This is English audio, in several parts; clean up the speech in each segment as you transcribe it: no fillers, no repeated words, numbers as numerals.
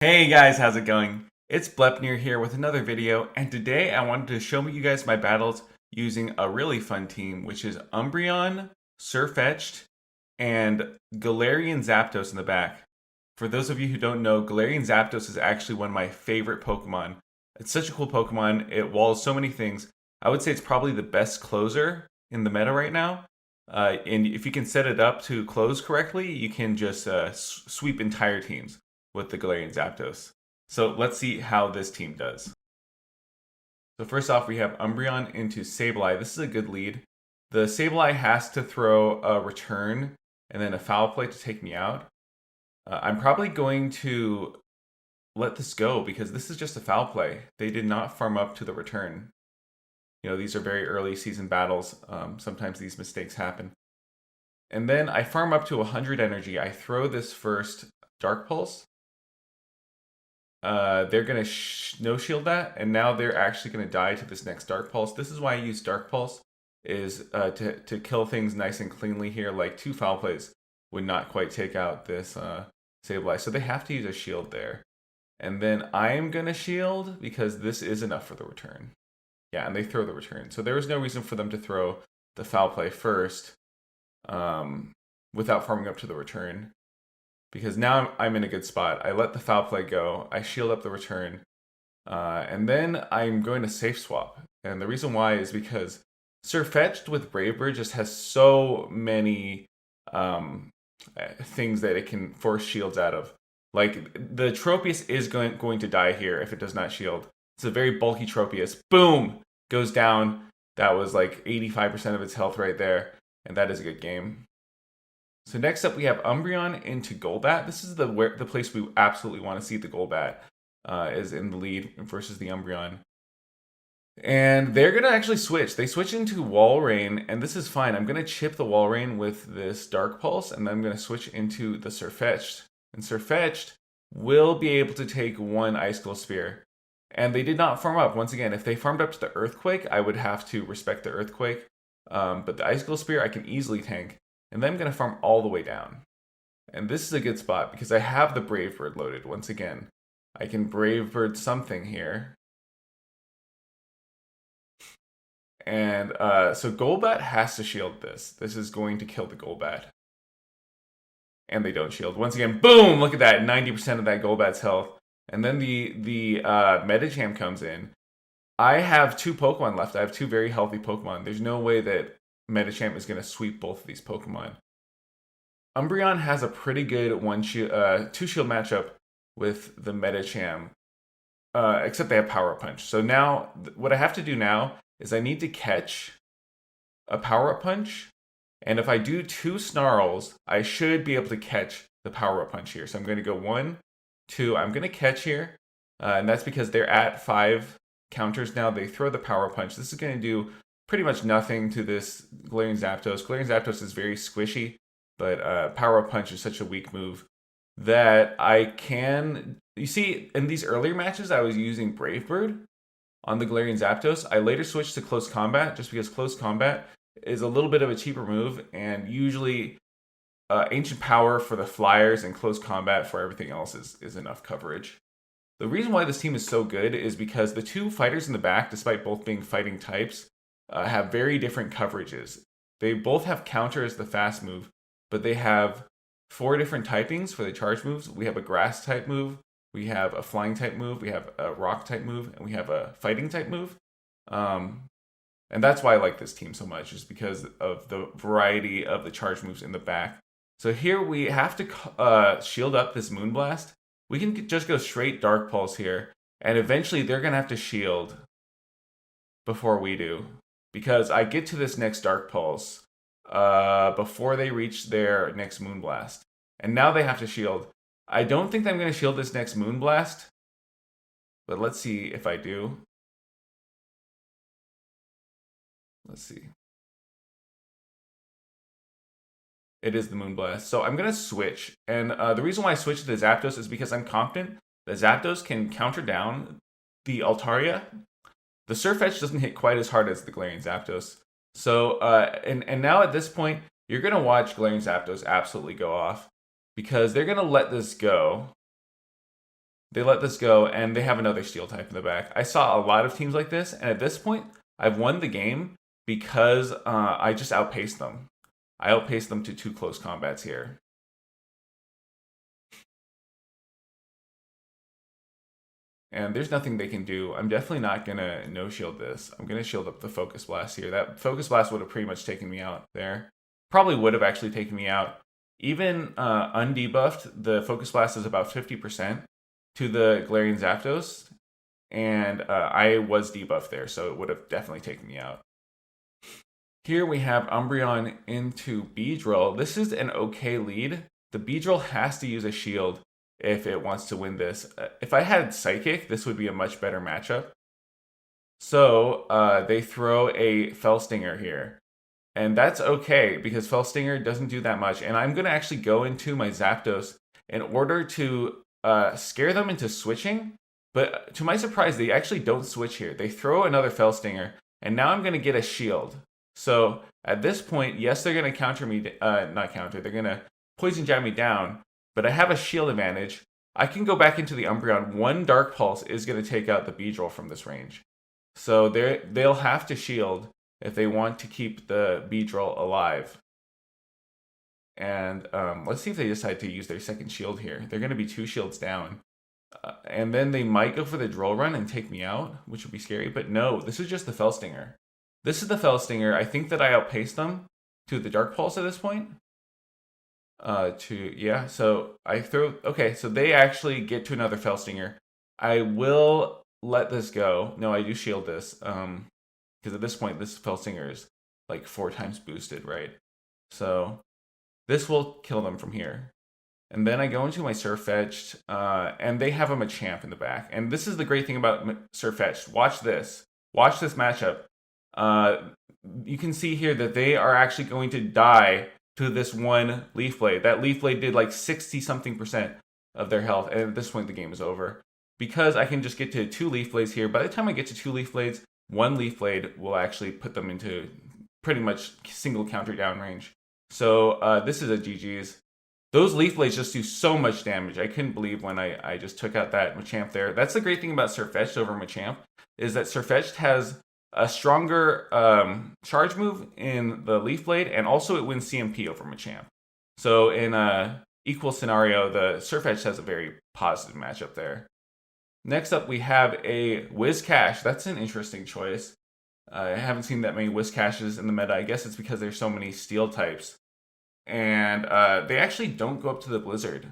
Hey guys, how's it going? It's Blepnir here with another video, and today I wanted to show you guys my battles using a really fun team, which is Umbreon, Sirfetch'd, and Galarian Zapdos in the back. For those of you who don't know, Galarian Zapdos is actually one of my favorite Pokemon. It's such a cool Pokemon, it walls so many things. I would say it's probably the best closer in the meta right now. And if you can set it up to close correctly, you can just sweep entire teams with the Galarian Zapdos. So let's see how this team does. So first off, we have Umbreon into Sableye. This is a good lead. The Sableye has to throw a return and then a foul play to take me out. I'm probably going to let this go because this is just a foul play. They did not farm up to the return. You know, these are very early season battles. Sometimes these mistakes happen. And then I farm up to 100 energy. I throw this first Dark Pulse. They're gonna no shield that, and now they're actually gonna die to this next Dark Pulse. This is why I use Dark Pulse, is to kill things nice and cleanly here. Like two foul plays would not quite take out this Sableye, so they have to use a shield there. And then I am gonna shield because this is enough for the return. Yeah, and they throw the return, so there was no reason for them to throw the foul play first, without farming up to the return. Because now I'm in a good spot. I let the foul play go. I shield up the return. And then I'm going to safe swap. And the reason why is because Sirfetch'd with Brave Bird just has so many things that it can force shields out of. Like, the Tropius is going to die here if it does not shield. It's a very bulky Tropius. Boom! Goes down. That was like 85% of its health right there. And that is a good game. So next up we have Umbreon into Golbat. This is the place we absolutely want to see the Golbat is in the lead versus the Umbreon. And they're going to actually switch. They switch into Walrein, and this is fine. I'm going to chip the Walrein with this Dark Pulse, and then I'm going to switch into the Sirfetch'd. And Sirfetch'd will be able to take one Icicle Spear. And they did not farm up. Once again, if they farmed up to the Earthquake, I would have to respect the Earthquake. But the Icicle Spear I can easily tank. And then I'm going to farm all the way down. And this is a good spot because I have the Brave Bird loaded. Once again, I can Brave Bird something here. And so Golbat has to shield this. This is going to kill the Golbat. And they don't shield. Once again, boom! Look at that, 90% of that Golbat's health. And then the Medicham comes in. I have two Pokemon left. I have two very healthy Pokemon. There's no way that Medicham is going to sweep both of these Pokemon. Umbreon has a pretty good two shield matchup with the Medicham, except they have Power Punch. So now, what I have to do now is I need to catch a Power Up Punch, and if I do two Snarls, I should be able to catch the Power Up Punch here. So I'm going to go 1, 2. I'm going to catch here, and that's because they're at 5 counters now. They throw the Power Punch. This is going to do pretty much nothing to this Galarian Zapdos. Galarian Zapdos is very squishy, but Power Up Punch is such a weak move that I can... You see, in these earlier matches, I was using Brave Bird on the Galarian Zapdos. I later switched to Close Combat, just because Close Combat is a little bit of a cheaper move, and usually Ancient Power for the Flyers and Close Combat for everything else is enough coverage. The reason why this team is so good is because the two fighters in the back, despite both being fighting types, have very different coverages. They both have counter as the fast move, but they have 4 different typings for the charge moves. We have a grass type move, we have a flying type move, we have a rock type move, and we have a fighting type move. And that's why I like this team so much, is because of the variety of the charge moves in the back. So here we have to shield up this Moonblast. We can just go straight Dark Pulse here, and eventually they're going to have to shield before we do. Because I get to this next Dark Pulse before they reach their next Moonblast. And now they have to shield. I don't think I'm going to shield this next Moonblast. But let's see if I do. Let's see. It is the Moonblast. So I'm going to switch. And the reason why I switched to the Zapdos is because I'm confident that Zapdos can counter down the Altaria. The Sirfetch'd doesn't hit quite as hard as the Galarian Zapdos. So, and now at this point, you're going to watch Galarian Zapdos absolutely go off. Because they're going to let this go. They let this go, and they have another steel type in the back. I saw a lot of teams like this, and at this point, I've won the game because I just outpaced them. I outpaced them to 2 close combats here. And there's nothing they can do. I'm definitely not going to no-shield this. I'm going to shield up the Focus Blast here. That Focus Blast would have pretty much taken me out there. Probably would have actually taken me out. Even undebuffed, the Focus Blast is about 50% to the Galarian ZAPDOS. And I was debuffed there, so it would have definitely taken me out. Here we have Umbreon into Beedrill. This is an okay lead. The Beedrill has to use a shield if it wants to win this. If I had Psychic, this would be a much better matchup. So they throw a Fell Stinger here. And that's okay, because Fell Stinger doesn't do that much. And I'm going to actually go into my Zapdos in order to scare them into switching. But to my surprise, they actually don't switch here. They throw another Fell Stinger, and now I'm going to get a shield. So at this point, yes, they're going to counter me, not counter, they're going to Poison Jab me down, but I have a shield advantage. I can go back into the Umbreon. One Dark Pulse is going to take out the Beedrill from this range. So they'll have to shield if they want to keep the Beedrill alive. And let's see if they decide to use their second shield here. They're going to be 2 shields down. And then they might go for the Drill Run and take me out, which would be scary. But no, this is just the Fell Stinger. This is the Fell Stinger. I think that I outpaced them to the Dark Pulse at this point. So I throw... Okay, so they actually get to another Fell Stinger. I will let this go. No, I do shield this. Because at this point, this Fell Stinger is like 4 times boosted, right? So this will kill them from here. And then I go into my Surfetched, and they have a Machamp in the back. And this is the great thing about Surfetched. Watch this. Watch this matchup. You can see here that they are actually going to die to this one Leaf Blade. That Leaf Blade did like 60-something% of their health. And at this point, the game is over. Because I can just get to 2 Leaf Blades here. By the time I get to 2 Leaf Blades, 1 Leaf Blade will actually put them into pretty much single counter down range. So this is a GG's. Those Leaf Blades just do so much damage. I couldn't believe when I just took out that Machamp there. That's the great thing about Surfetched over Machamp, is that Surfetched has a stronger charge move in the Leaf Blade, and also it wins CMP over Machamp. So in a equal scenario, the Surfetched has a very positive matchup there. Next up, we have a Whiscash. That's an interesting choice. I haven't seen that many Whiscashes in the meta. I guess it's because there's so many Steel types. And they actually don't go up to the Blizzard.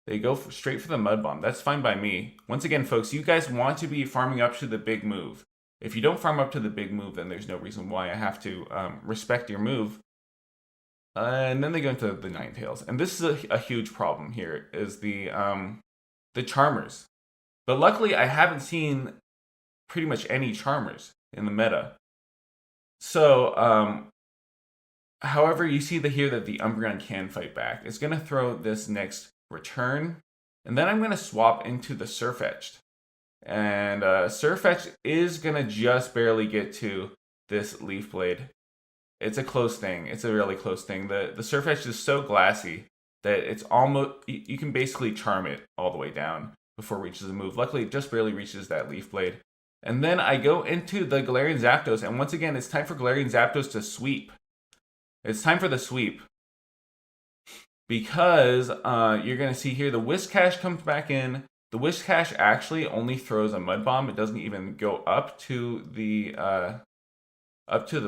They go straight for the Mud Bomb. That's fine by me. Once again, folks, you guys want to be farming up to the big move. If you don't farm up to the big move, then there's no reason why I have to respect your move. And then they go into the Ninetales. And this is a huge problem here, is the Charmers. But luckily, I haven't seen pretty much any Charmers in the meta. So, however, you see here that the Umbreon can fight back. It's going to throw this next Return, and then I'm going to swap into the Surfetched. And Surfetched is going to just barely get to this Leaf Blade. It's a close thing. It's a really close thing. The Surfetched is so glassy that it's almost... You can basically charm it all the way down before it reaches a move. Luckily, it just barely reaches that Leaf Blade. And then I go into the Galarian Zapdos, and once again, it's time for Galarian Zapdos to sweep. It's time for the sweep. Because you're going to see here, the Whiscash comes back in. The Whiscash actually only throws a Mud Bomb. It doesn't even go up to the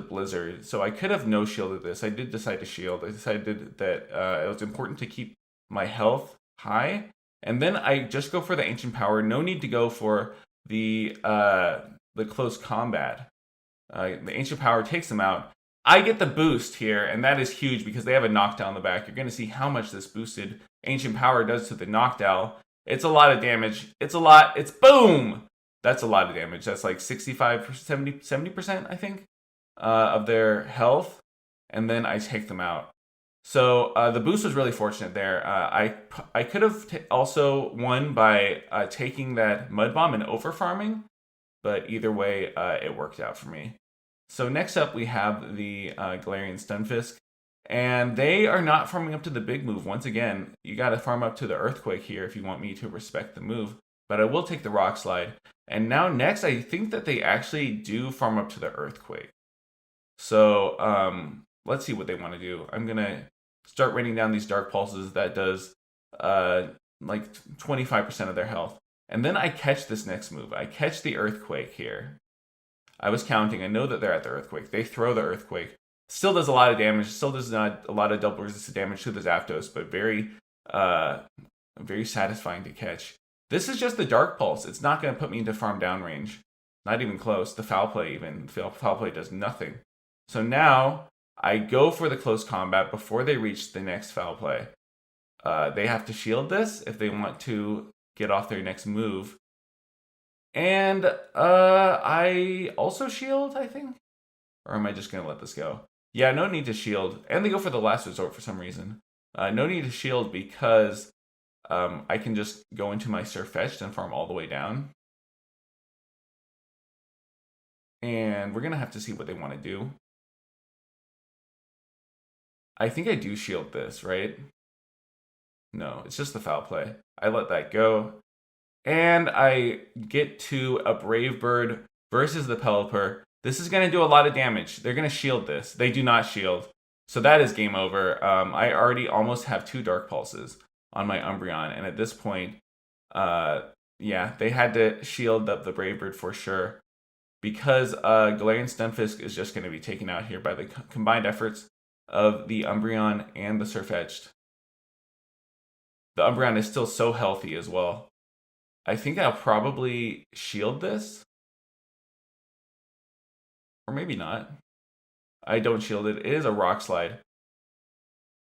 Blizzard. So I could have no-shielded this. I did decide to shield. I decided that it was important to keep my health high. And then I just go for the Ancient Power. No need to go for the close combat. The Ancient Power takes them out. I get the boost here, and that is huge because they have a Knockdown in the back. You're going to see how much this boosted Ancient Power does to the Knockdown. It's a lot of damage. It's a lot. It's boom! That's a lot of damage. That's like 65, 70%, I think, of their health. And then I take them out. So the boost was really fortunate there. I could have also won by taking that Mud Bomb and over-farming. But either way, it worked out for me. So next up, we have the Galarian Stunfisk. And they are not farming up to the big move. Once again, you got to farm up to the Earthquake here if you want me to respect the move. but I will take the Rock Slide. And now next, I think that they actually do farm up to the Earthquake. So let's see what they want to do. I'm going to start raining down these Dark Pulses. That does like 25% of their health. And then I catch this next move. I catch the Earthquake here. I was counting. I know that they're at the Earthquake. They throw the Earthquake. Still does a lot of damage. Still does not a lot of double resisted damage to the Zapdos, but very satisfying to catch. This is just the Dark Pulse. It's not going to put me into farm down range. Not even close. The Foul Play even. Foul Play does nothing. So now I go for the close combat before they reach the next Foul Play. They have to shield this if they want to get off their next move. And I also shield, I think? Or am I just going to let this go? Yeah, no need to shield. And they go for the Last Resort for some reason. No need to shield because I can just go into my Surfetched and farm all the way down. And we're going to have to see what they want to do. I think I do shield this, right? No, it's just the Foul Play. I let that go. And I get to a Brave Bird versus the Pelipper. This is going to do a lot of damage. They're going to shield this. They do not shield. So that is game over. I already almost have 2 Dark Pulses on my Umbreon. And at this point, yeah, they had to shield up the Brave Bird for sure. Because Galarian Stunfisk is just going to be taken out here by the combined efforts of the Umbreon and the Surfetched. The Umbreon is still so healthy as well. I think I'll probably shield this. Or maybe not. I don't shield it. It is a Rock Slide.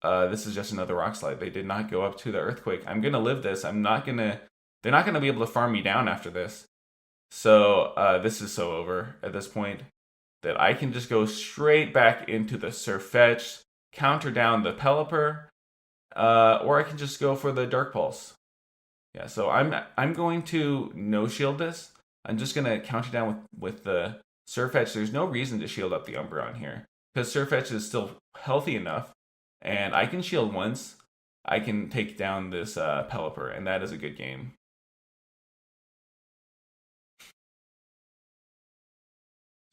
This is just another Rock Slide. They did not go up to the Earthquake. I'm going to live this. They're not going to be able to farm me down after this. So this is so over at this point that I can just go straight back into the Surfetched, counter down the Pelipper, or I can just go for the Dark Pulse. Yeah, so I'm going to no shield this. I'm just going to counter down with the Surfetched. There's no reason to shield up the Umbreon here because Surfetched is still healthy enough, and I can shield once. I can take down this Pelipper, and that is a good game.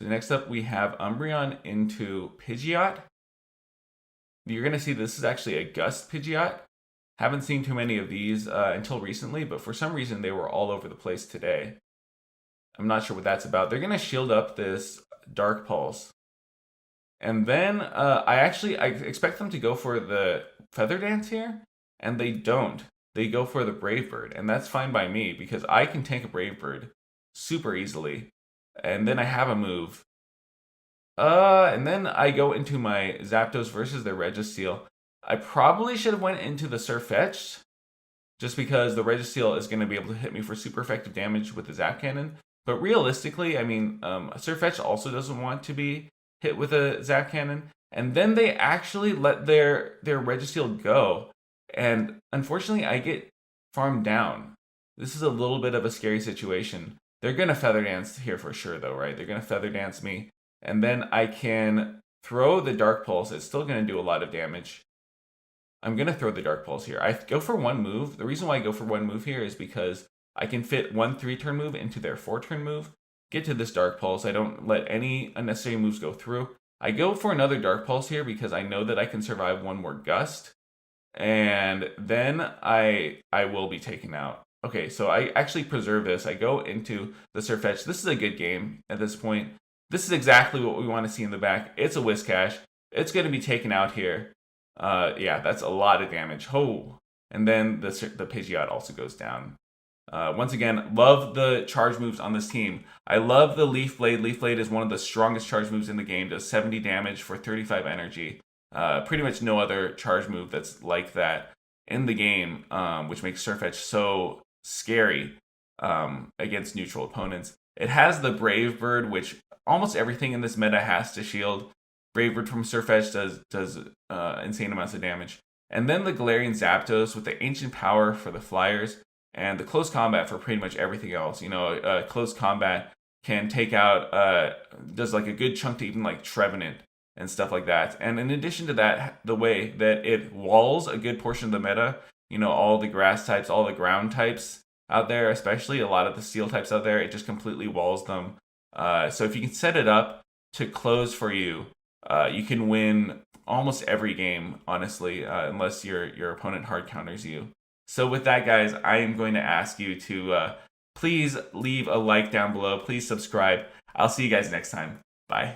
So next up, we have Umbreon into Pidgeot. You're going to see this is actually a Gust Pidgeot. Haven't seen too many of these until recently, but for some reason they were all over the place today. I'm not sure what that's about. They're going to shield up this Dark Pulse. And then I expect them to go for the Feather Dance here, and they don't. They go for the Brave Bird, and that's fine by me because I can tank a Brave Bird super easily. And then I have a move. And then I go into my Zapdos versus their Registeel. I probably should have went into the Surfetched, just because the Registeel is going to be able to hit me for super effective damage with the Zap Cannon. But realistically, I mean, Surfetched also doesn't want to be hit with a Zap Cannon. And then they actually let their Registeel go. And unfortunately, I get farmed down. This is a little bit of a scary situation. They're going to Feather Dance here for sure, though, right? They're going to Feather Dance me. And then I can throw the Dark Pulse. It's still going to do a lot of damage. I'm going to throw the Dark Pulse here. I go for one move. The reason why I go for one move here is because I can fit one 3-turn move into their 4-turn move. Get to this Dark Pulse. I don't let any unnecessary moves go through. I go for another Dark Pulse here because I know that I can survive one more Gust. And then I will be taken out. Okay, so I actually preserve this. I go into the Surfetched. This is a good game at this point. This is exactly what we want to see in the back. It's a Whiscash. It's going to be taken out here. Yeah, that's a lot of damage. Oh, and then the Pidgeot also goes down. Once again, love the charge moves on this team. I love the Leaf Blade. Leaf Blade is one of the strongest charge moves in the game. Does 70 damage for 35 energy. Pretty much no other charge move that's like that in the game, which makes Surfetched so scary against neutral opponents. It has the Brave Bird, which almost everything in this meta has to shield. Brave Bird from Surfetched does insane amounts of damage. And then the Galarian Zapdos with the Ancient Power for the Flyers and the Close Combat for pretty much everything else. You know, Close Combat can take out, does like a good chunk to even like Trevenant and stuff like that. And in addition to that, the way that it walls a good portion of the meta, you know, all the grass types, all the ground types, out there, especially a lot of the steel types out there, it just completely walls them. So if you can set it up to close for you, you can win almost every game, honestly, unless your opponent hard counters you. So with that, guys, I am going to ask you to please leave a like down below. Please subscribe. I'll see you guys next time. Bye.